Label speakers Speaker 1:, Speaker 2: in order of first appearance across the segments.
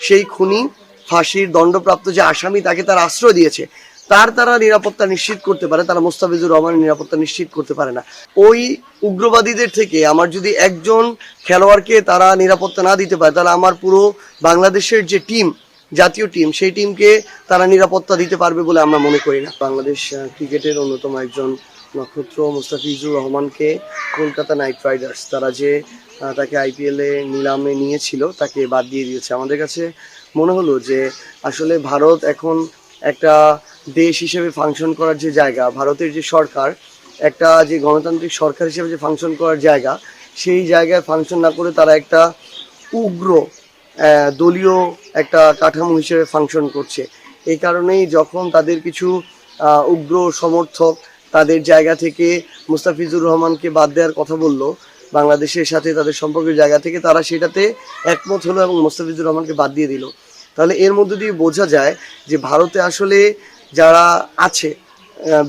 Speaker 1: সেই খুনি ফাঁসির দণ্ডপ্রাপ্ত যে আসামি তাকে তারা আশ্রয় দিয়েছে, তারা নিরাপত্তা নিশ্চিত করতে পারে, তারা মোস্তাফিজুর রহমানের নিরাপত্তা নিশ্চিত করতে পারে না। ওই উগ্রবাদীদের থেকে আমার যদি একজন খেলোয়াড়কে তারা নিরাপত্তা না দিতে পারে, তাহলে আমার পুরো বাংলাদেশের যে টিম, জাতীয় টিম, সেই টিমকে তারা নিরাপত্তা দিতে পারবে বলে আমরা মনে করি না। বাংলাদেশ ক্রিকেটের অন্যতম একজন নক্ষত্র মোস্তাফিজুর রহমানকে কলকাতা নাইট রাইডার্স তারা যে তাকে আইপিএলে নিলামে নিয়েছিল তাকে বাদ দিয়ে দিয়েছে। আমাদের কাছে মনে হলো যে আসলে ভারত এখন একটা দেশ হিসেবে ফাংশন করার যে জায়গা, ভারতের যে সরকার একটা যে গণতান্ত্রিক সরকার হিসেবে যে ফাংশন করার জায়গা, সেই জায়গায় ফাংশন না করে তারা একটা উগ্র দলীয় একটা কাঠামো হিসেবে ফাংশন করছে। এই কারণেই যখন তাদের কিছু উগ্র সমর্থক তাদের জায়গা থেকে মুস্তাফিজুর রহমানকে বাদ দেওয়ার কথা বলল, বাংলাদেশের সাথে তাদের সম্পর্কের জায়গা থেকে তারা সেটাতে একমত হলো এবং মুস্তাফিজুর রহমানকে বাদ দিয়ে দিল। তাহলে এর মধ্যে দিয়ে বোঝা যায় যে ভারতে আসলে যারা আছে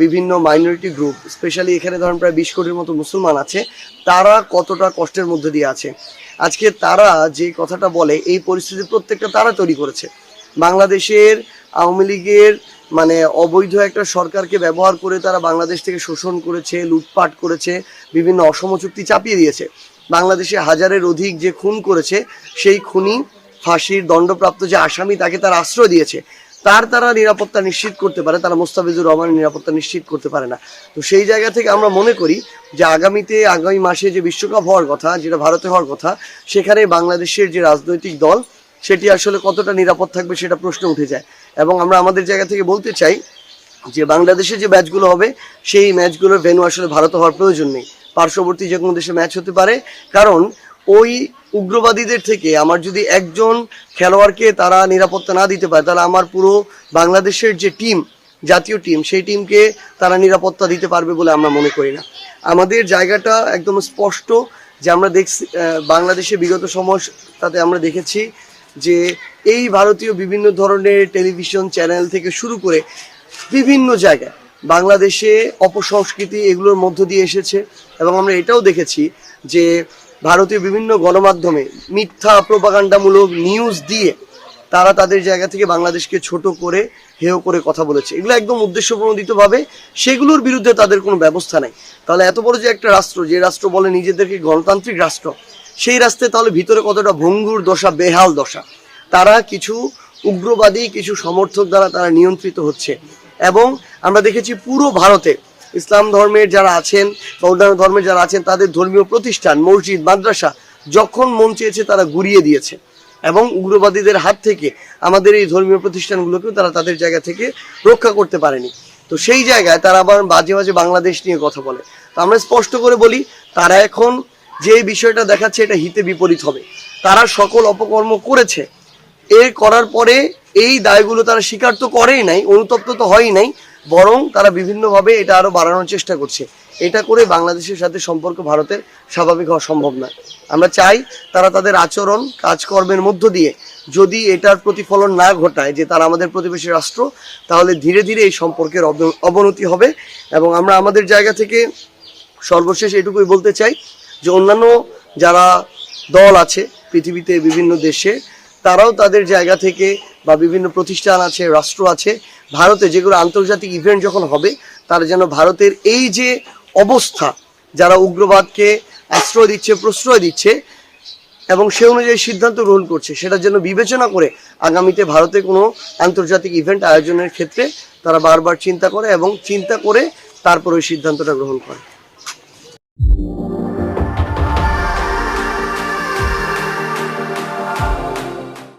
Speaker 1: বিভিন্ন মাইনরিটি গ্রুপ, স্পেশালি এখানে ধরেন প্রায় 20 কোটির মতো মুসলমান আছে, তারা কতটা কষ্টের মধ্যে দিয়ে আছে। আজকে তারা যে কথাটা বলে, এই পরিস্থিতি প্রত্যেকটা তারা তৈরি করেছে। বাংলাদেশের আওয়ামী লীগের মানে অবৈধ একটা সরকারকে ব্যবহার করে তারা বাংলাদেশ থেকে শোষণ করেছে, লুটপাট করেছে, বিভিন্ন অসম চুক্তি চাপিয়ে দিয়েছে। বাংলাদেশে হাজারের অধিক যে খুন করেছে, সেই খুনি ফাঁসির দণ্ডপ্রাপ্ত যে আসামি তাকে তারা আশ্রয় দিয়েছে, তারা নিরাপত্তা নিশ্চিত করতে পারে, তারা মোস্তাফিজুর রহমানের নিরাপত্তা নিশ্চিত করতে পারে না। তো সেই জায়গা থেকে আমরা মনে করি যে আগামী মাসে যে বিশ্বকাপ হওয়ার কথা, যেটা ভারতে হওয়ার কথা, সেখানে বাংলাদেশের যে রাজনৈতিক দল সেটি আসলে কতটা নিরাপদ থাকবে সেটা প্রশ্ন উঠে যায়। এবং আমরা আমাদের জায়গা থেকে বলতে চাই যে বাংলাদেশে যে ম্যাচগুলো হবে, সেই ম্যাচগুলোর ভেন্যু আসলে ভারতে হওয়ার প্রয়োজন নেই, পার্শ্ববর্তী যে কোনো দেশে ম্যাচ হতে পারে। কারণ ওই উগ্রবাদীদের থেকে আমার যদি একজন খেলোয়াড়কে তারা নিরাপত্তা না দিতে পারে, তাহলে আমার পুরো বাংলাদেশের যে টিম, জাতীয় টিম, সেই টিমকে তারা নিরাপত্তা দিতে পারবে বলে আমরা মনে করি না। আমাদের জায়গাটা একদম স্পষ্ট যে আমরা দেখছি বাংলাদেশে বিগত সময় তাতে আমরা দেখেছি যে এই ভারতীয় বিভিন্ন ধরনের টেলিভিশন চ্যানেল থেকে শুরু করে বিভিন্ন জায়গায় বাংলাদেশে অপসংস্কৃতি এগুলোর মধ্য দিয়ে এসেছে। এবং আমরা এটাও দেখেছি যে ভারতীয় বিভিন্ন গণমাধ্যমে মিথ্যা প্রোপাগান্ডামূলক নিউজ দিয়ে তারা তাদের জায়গা থেকে বাংলাদেশকে ছোট করে হেয় করে কথা বলেছে। এগুলো একদম উদ্দেশ্যপ্রণোদিতভাবে, সেগুলোর বিরুদ্ধে তাদের কোনো ব্যবস্থা নেই। তাহলে এত বড় যে একটা রাষ্ট্র, যে রাষ্ট্র বলে নিজেদেরকে গণতান্ত্রিক রাষ্ট্র, সেই রাষ্ট্রে তাহলে ভিতরে কতটা ভঙ্গুর দশা, বেহাল দশা। তারা কিছু উগ্রবাদী কিছু সমর্থক দ্বারা তারা নিয়ন্ত্রিত হচ্ছে। এবং আমরা দেখেছি পুরো ভারতে ইসলাম ধর্মের যারা আছেন বা অন্যান্য ধর্মের যারা আছেন, তাদের ধর্মীয় প্রতিষ্ঠান, মসজিদ, মাদ্রাসা যখন মন চেয়েছে তারা গুড়িয়ে দিয়েছে। এবং উগ্রবাদীদের হাত থেকে আমাদের এই ধর্মীয় প্রতিষ্ঠানগুলোকেও তারা তাদের জায়গা থেকে রক্ষা করতে পারেনি। তো সেই জায়গায় তারা আবার বাজে বাজে বাংলাদেশ নিয়ে কথা বলে। তো আমরা স্পষ্ট করে বলি, তারা এখন যে বিষয়টা দেখাচ্ছে এটা হিতে বিপরীত হবে। তারা সকল অপকর্ম করেছে, এর করার পরে এই দায়গুলো তারা স্বীকার তো করেই নাই, অনুতপ্ত তো হয়ই নাই, বরং তারা বিভিন্নভাবে এটা আরো বাড়ানোর চেষ্টা করছে। এটা করে বাংলাদেশের সাথে সম্পর্ক ভারতের স্বাভাবিক হওয়া সম্ভব নয়। আমরা চাই তারা তাদের আচরণ কাজকর্মের মধ্য দিয়ে যদি এটার প্রতিফলন না ঘটায় যে তারা আমাদের প্রতিবেশী রাষ্ট্র, তাহলে ধীরে ধীরে এই সম্পর্কের অবনতি হবে। এবং আমরা আমাদের জায়গা থেকে সর্বশেষ এটুকুই বলতে চাই যে অন্যান্য যারা দল আছে পৃথিবীতে বিভিন্ন দেশে, তারাও তাদের জায়গা থেকে বা বিভিন্ন প্রতিষ্ঠান আছে, রাষ্ট্র আছে, ভারতে যেগুলো আন্তর্জাতিক ইভেন্ট যখন হবে, তারা যেন ভারতের এই যে অবস্থা, যারা উগ্রবাদকে আশ্রয় দিচ্ছে, প্রশ্রয় দিচ্ছে এবং সে অনুযায়ী সিদ্ধান্ত গ্রহণ করছে, সেটা যেন বিবেচনা করে আগামীতে ভারতে কোনো আন্তর্জাতিক ইভেন্ট আয়োজনের ক্ষেত্রে তারা বারবার চিন্তা করে এবং চিন্তা করে তারপর ওই সিদ্ধান্তটা গ্রহণ করে।